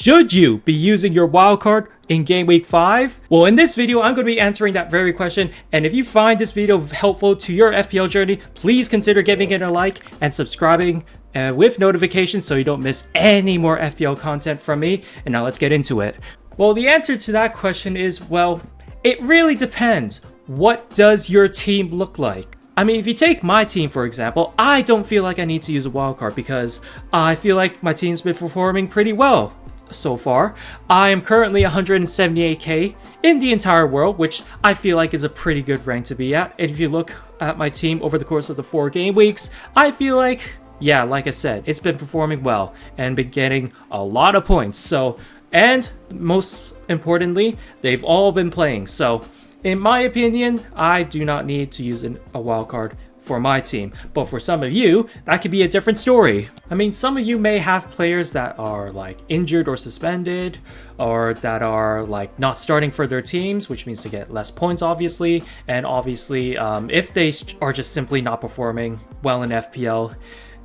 Should you be using your wildcard in Game Week 5? Well, in this video, I'm going to be answering that very question. And if you find this video helpful to your FPL journey, please consider giving it a like and subscribing with notifications so you don't miss any more FPL content from me. And now let's get into it. Well, the answer to that question is, well, it really depends. What does your team look like? I mean, if you take my team, for example, I don't feel like I need to use a wildcard because I feel like my team's been performing pretty well so far. I am currently 178k in the entire world, which I feel like is a pretty good rank to be at. And if you look at my team over the course of the 4 game weeks, I feel like, yeah, like I said, it's been performing well and been getting a lot of points. So, and most importantly, they've all been playing. So, in my opinion, I do not need to use a wildcard for my team. But for some of you, that could be a different story. I mean, some of you may have players that are like injured or suspended, or that are like not starting for their teams, which means to get less points, obviously. And obviously, if they are just simply not performing well in FPL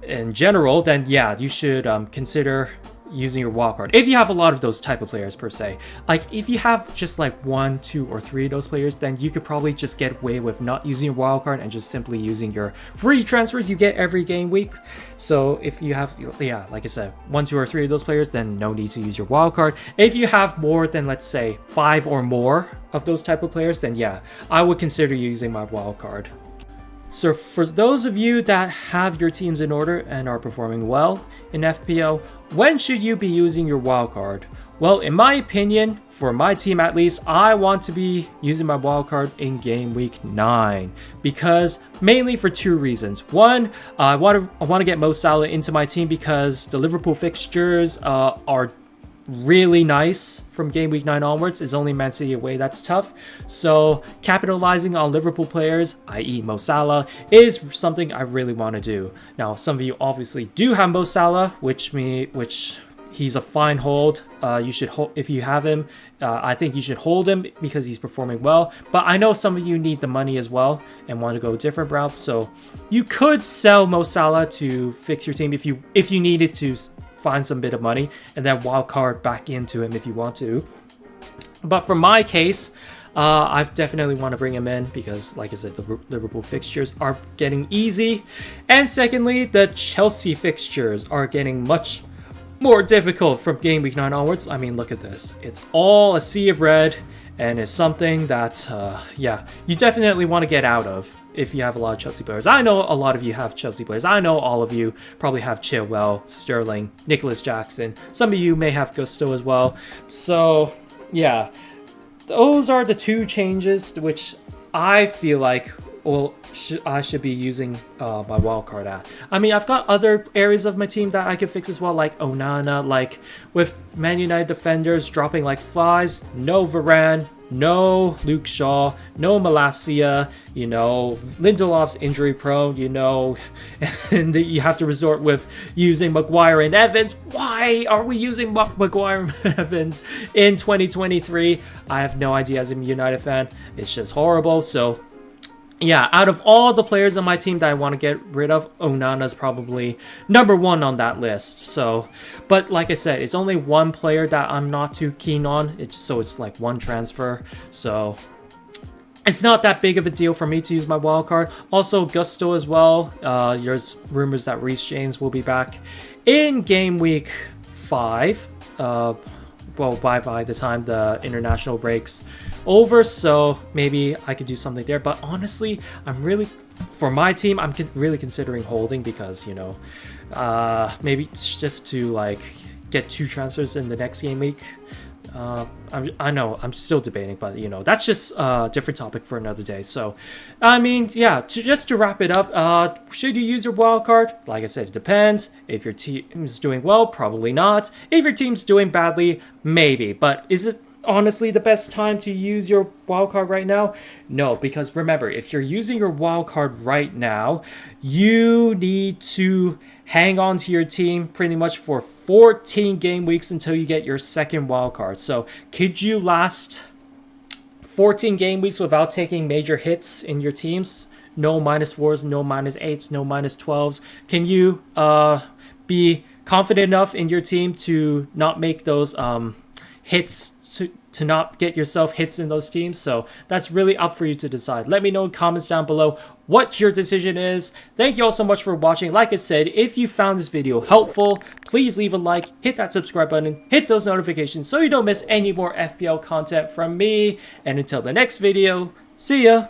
in general, then yeah, you should consider using your wildcard if you have a lot of those type of players per se. Like if you have just like 1, 2, or 3 of those players, then you could probably just get away with not using your wildcard and just simply using your free transfers you get every game week. So if you have, yeah, like I said, 1, 2, or 3 of those players, then no need to use your wildcard. If you have more than, let's say, 5 or more of those type of players, then yeah, I would consider using my wildcard. So for those of you that have your teams in order and are performing well in FPL, when should you be using your wildcard? Well, in my opinion, for my team at least, I want to be using my wildcard in game week 9 because mainly for 2 reasons. One, I want to get Mo Salah into my team because the Liverpool fixtures are really nice from game week 9 onwards. It's only Man City away that's tough. So capitalizing on Liverpool players, i.e. Mo Salah, is something I really want to do. Now, some of you obviously do have Mo Salah, which he's a fine hold. You should hold if you have him. I think you should hold him because he's performing well. But I know some of you need the money as well and want to go a different route. So you could sell Mo Salah to fix your team if you needed to find some bit of money and then wildcard back into him if you want to. But for my case, I definitely want to bring him in because, like I said, the Liverpool fixtures are getting easy. And secondly, the Chelsea fixtures are getting much more difficult from game week 9 onwards. I mean, look at this. It's all a sea of red, and it's something that, yeah, you definitely want to get out of if you have a lot of Chelsea players. I know a lot of you have Chelsea players. I know all of you probably have Chilwell, Sterling, Nicholas Jackson. Some of you may have Gusto as well. So, yeah, those are the 2 changes which I feel like, well, I should be using my wildcard at. I mean, I've got other areas of my team that I can fix as well, like Onana, like with Man United defenders dropping like flies. No Varane, no Luke Shaw, no Malacia, you know, Lindelof's injury prone, you know, and you have to resort with using Maguire and Evans. Why are we using Maguire and Evans in 2023? I have no idea. As a United fan, it's just horrible. So yeah, out of all the players on my team that I want to get rid of, Onana's probably number 1 on that list. So, but like I said, it's only 1 player that I'm not too keen on. It's like 1 transfer. So it's not that big of a deal for me to use my wildcard. Also, Gusto as well. There's rumors that Reece James will be back in game week 5. Well, by the time the international breaks over, so maybe I could do something there. But honestly, for my team, I'm really considering holding because, you know, maybe it's just to like get 2 transfers in the next game week. I know I'm still debating, but you know, that's just a different topic for another day. So, I mean, yeah, just to wrap it up, should you use your wildcard? Like I said, it depends. If your team's doing well, probably not. If your team's doing badly, maybe. But is it honestly the best time to use your wildcard right now? No, because remember, if you're using your wildcard right now, you need to hang on to your team pretty much for 14 game weeks until you get your second wildcard. So could you last 14 game weeks without taking major hits in your teams? No -4s, no -8s, no -12s. Can you be confident enough in your team to not make those hits, to not get yourself hits in those teams. So that's really up for you to decide. Let me know in comments down below what your decision is. Thank you all so much for watching. Like I said, if you found this video helpful, please leave a like, hit that subscribe button, hit those notifications so you don't miss any more FPL content from me. And until the next video, see ya!